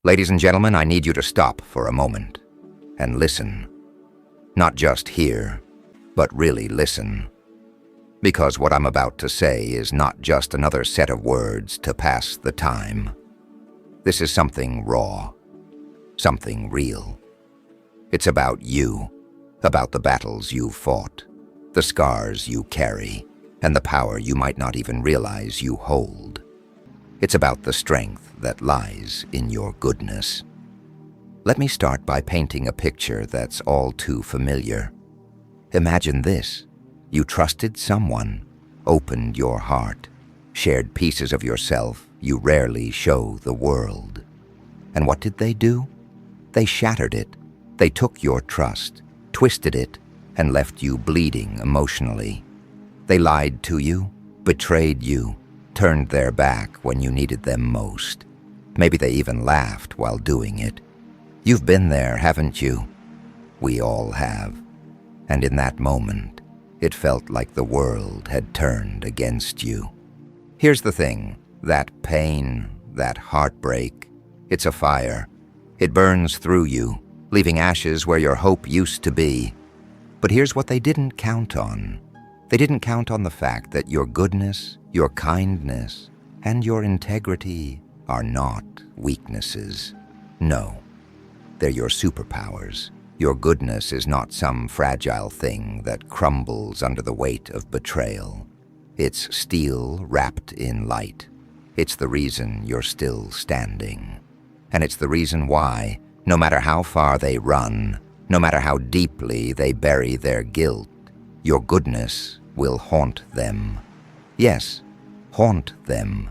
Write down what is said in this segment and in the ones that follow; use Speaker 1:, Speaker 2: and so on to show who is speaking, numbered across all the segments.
Speaker 1: Ladies and gentlemen, I need you to stop for a moment and listen. Not just hear, but really listen. Because what I'm about to say is not just another set of words to pass the time. This is something raw, something real. It's about you, about the battles you've fought, the scars you carry, and the power you might not even realize you hold. It's about the strength that lies in your goodness. Let me start by painting a picture that's all too familiar. Imagine this. You trusted someone, opened your heart, shared pieces of yourself you rarely show the world. And what did they do? They shattered it. They took your trust, twisted it, and left you bleeding emotionally. They lied to you, betrayed you, turned their back when you needed them most. Maybe they even laughed while doing it. You've been there, haven't you? We all have. And in that moment, it felt like the world had turned against you. Here's the thing, that pain, that heartbreak, it's a fire. It burns through you, leaving ashes where your hope used to be. But here's what they didn't count on. They didn't count on the fact that your goodness, your kindness, and your integrity are not weaknesses. No, they're your superpowers. Your goodness is not some fragile thing that crumbles under the weight of betrayal. It's steel wrapped in light. It's the reason you're still standing. And it's the reason why, no matter how far they run, no matter how deeply they bury their guilt, your goodness will haunt them. Yes, haunt them.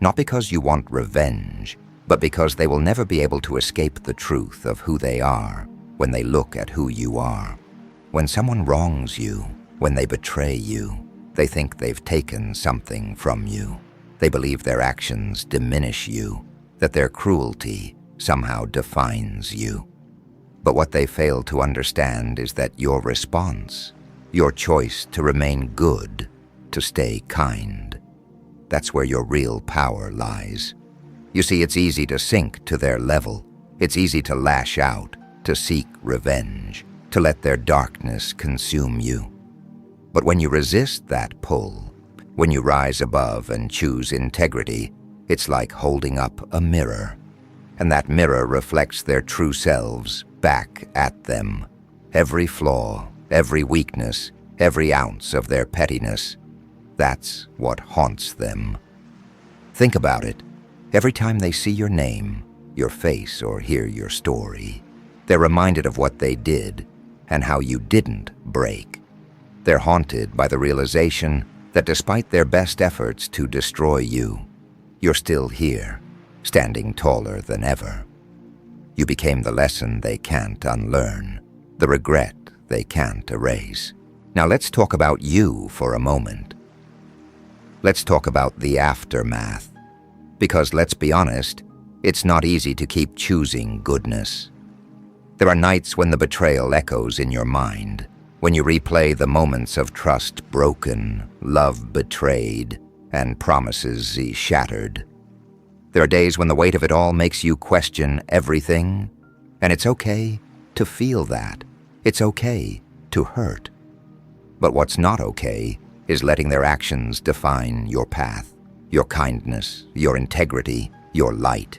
Speaker 1: Not because you want revenge, but because they will never be able to escape the truth of who they are when they look at who you are. When someone wrongs you, when they betray you, they think they've taken something from you. They believe their actions diminish you, that their cruelty somehow defines you. But what they fail to understand is that your response, your choice to remain good, to stay kind, that's where your real power lies. You see, it's easy to sink to their level. It's easy to lash out, to seek revenge, to let their darkness consume you. But when you resist that pull, when you rise above and choose integrity, it's like holding up a mirror. And that mirror reflects their true selves back at them. Every flaw, every weakness, every ounce of their pettiness. That's what haunts them. Think about it. Every time they see your name, your face, or hear your story, they're reminded of what they did and how you didn't break. They're haunted by the realization that despite their best efforts to destroy you, you're still here, standing taller than ever. You became the lesson they can't unlearn, the regret they can't erase. Now let's talk about you for a moment. Let's talk about the aftermath. Because let's be honest, it's not easy to keep choosing goodness. There are nights when the betrayal echoes in your mind, when you replay the moments of trust broken, love betrayed, and promises shattered. There are days when the weight of it all makes you question everything, and it's okay to feel that. It's okay to hurt. But what's not okay is letting their actions define your path, your kindness, your integrity, your light.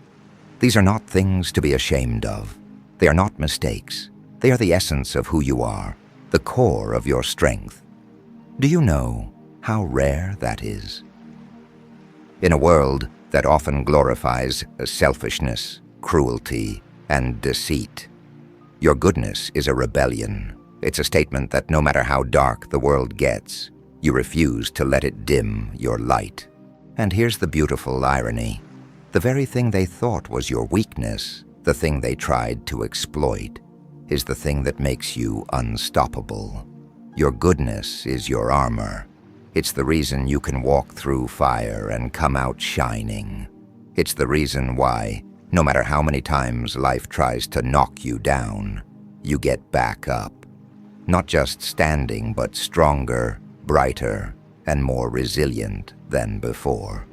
Speaker 1: These are not things to be ashamed of. They are not mistakes. They are the essence of who you are, the core of your strength. Do you know how rare that is? In a world that often glorifies selfishness, cruelty, and deceit, your goodness is a rebellion. It's a statement that no matter how dark the world gets, you refuse to let it dim your light. And here's the beautiful irony. The very thing they thought was your weakness, the thing they tried to exploit, is the thing that makes you unstoppable. Your goodness is your armor. It's the reason you can walk through fire and come out shining. It's the reason why, no matter how many times life tries to knock you down, you get back up. Not just standing, but stronger, brighter, and more resilient than before.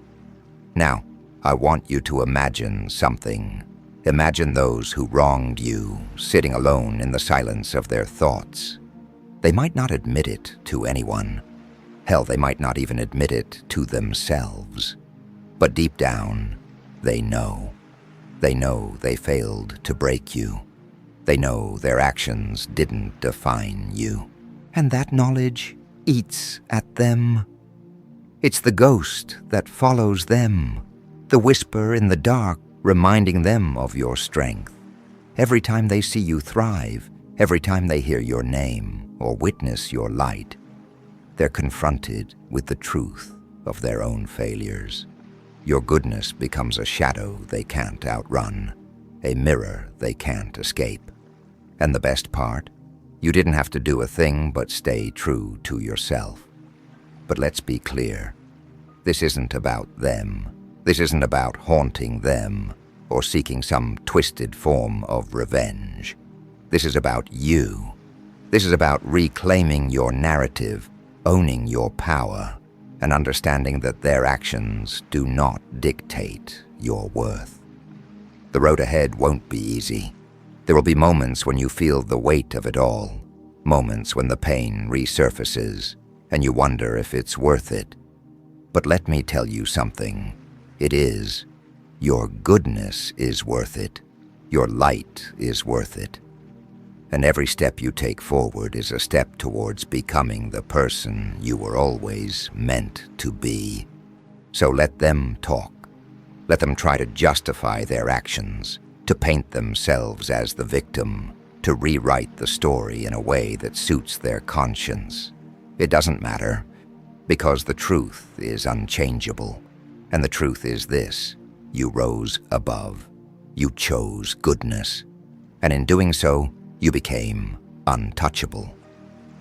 Speaker 1: Now, I want you to imagine something. Imagine those who wronged you sitting alone in the silence of their thoughts. They might not admit it to anyone. Hell, they might not even admit it to themselves. But deep down, they know. They know they failed to break you. They know their actions didn't define you. And that knowledge eats at them. It's the ghost that follows them, the whisper in the dark reminding them of your strength. Every time they see you thrive, every time they hear your name or witness your light, they're confronted with the truth of their own failures. Your goodness becomes a shadow they can't outrun, a mirror they can't escape. And the best part? You didn't have to do a thing but stay true to yourself. But let's be clear. This isn't about them. This isn't about haunting them or seeking some twisted form of revenge. This is about you. This is about reclaiming your narrative, owning your power, and understanding that their actions do not dictate your worth. The road ahead won't be easy. There will be moments when you feel the weight of it all, moments when the pain resurfaces, and you wonder if it's worth it. But let me tell you something. It is. Your goodness is worth it. Your light is worth it. And every step you take forward is a step towards becoming the person you were always meant to be. So let them talk. Let them try to justify their actions, to paint themselves as the victim, to rewrite the story in a way that suits their conscience. It doesn't matter, because the truth is unchangeable. And the truth is this: you rose above. You chose goodness. And in doing so, you became untouchable.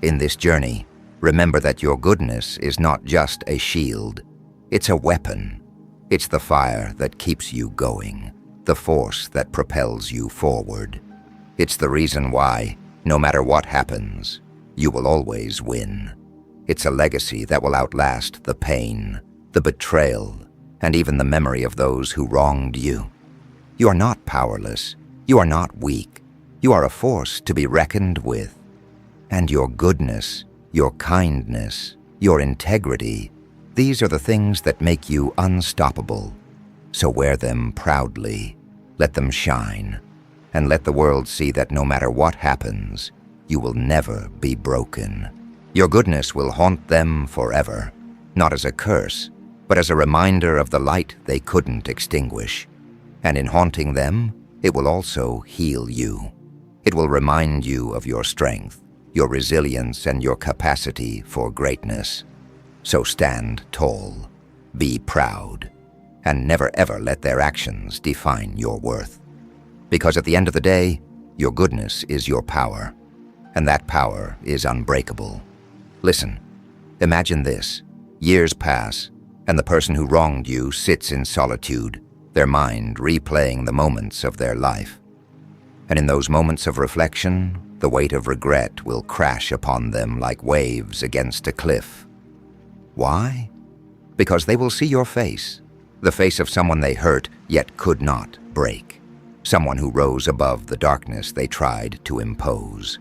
Speaker 1: In this journey, remember that your goodness is not just a shield. It's a weapon. It's the fire that keeps you going, the force that propels you forward. It's the reason why, no matter what happens, you will always win. It's a legacy that will outlast the pain, the betrayal, and even the memory of those who wronged you. You are not powerless. You are not weak. You are a force to be reckoned with. And your goodness, your kindness, your integrity, these are the things that make you unstoppable. So wear them proudly. Let them shine. And let the world see that no matter what happens, you will never be broken. Your goodness will haunt them forever, not as a curse, but as a reminder of the light they couldn't extinguish. And in haunting them, it will also heal you. It will remind you of your strength, your resilience, and your capacity for greatness. So stand tall, be proud, and never ever let their actions define your worth. Because at the end of the day, your goodness is your power, and that power is unbreakable. Listen, imagine this. Years pass, and the person who wronged you sits in solitude, their mind replaying the moments of their life. And in those moments of reflection, the weight of regret will crash upon them like waves against a cliff. Why? Because they will see your face, the face of someone they hurt yet could not break, someone who rose above the darkness they tried to impose.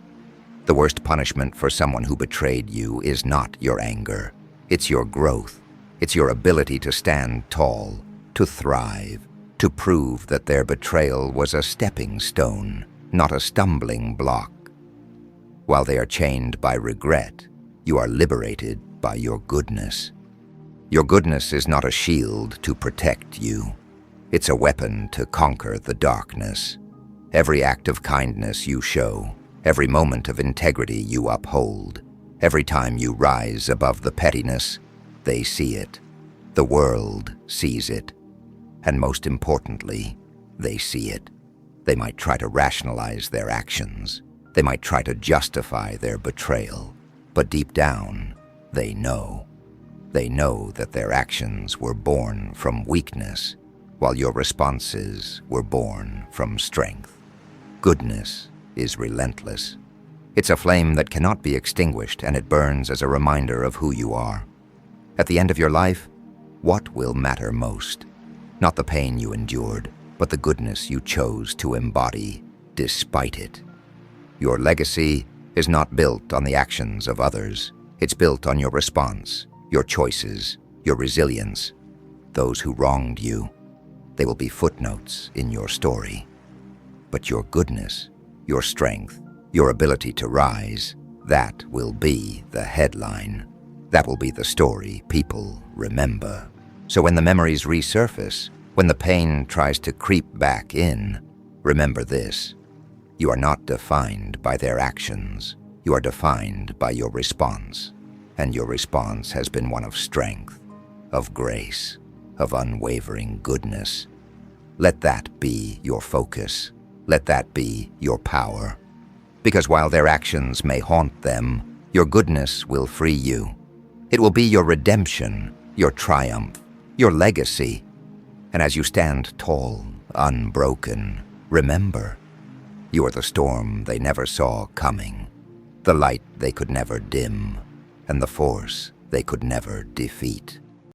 Speaker 1: The worst punishment for someone who betrayed you is not your anger. It's your growth. It's your ability to stand tall, to thrive, to prove that their betrayal was a stepping stone, not a stumbling block. While they are chained by regret, you are liberated by your goodness. Your goodness is not a shield to protect you. It's a weapon to conquer the darkness. Every act of kindness you show, every moment of integrity you uphold, every time you rise above the pettiness, they see it. The world sees it. And most importantly, they see it. They might try to rationalize their actions. They might try to justify their betrayal. But deep down, they know. They know that their actions were born from weakness, while your responses were born from strength. Goodness is relentless. It's a flame that cannot be extinguished, and it burns as a reminder of who you are. At the end of your life, what will matter most? Not the pain you endured, but the goodness you chose to embody despite it. Your legacy is not built on the actions of others. It's built on your response, your choices, your resilience. Those who wronged you, they will be footnotes in your story. But your goodness, your strength, your ability to rise, that will be the headline. That will be the story people remember. So when the memories resurface, when the pain tries to creep back in, remember this: you are not defined by their actions. You are defined by your response. And your response has been one of strength, of grace, of unwavering goodness. Let that be your focus. Let that be your power. Because while their actions may haunt them, your goodness will free you. It will be your redemption, your triumph, your legacy. And as you stand tall, unbroken, remember, you are the storm they never saw coming, the light they could never dim, and the force they could never defeat.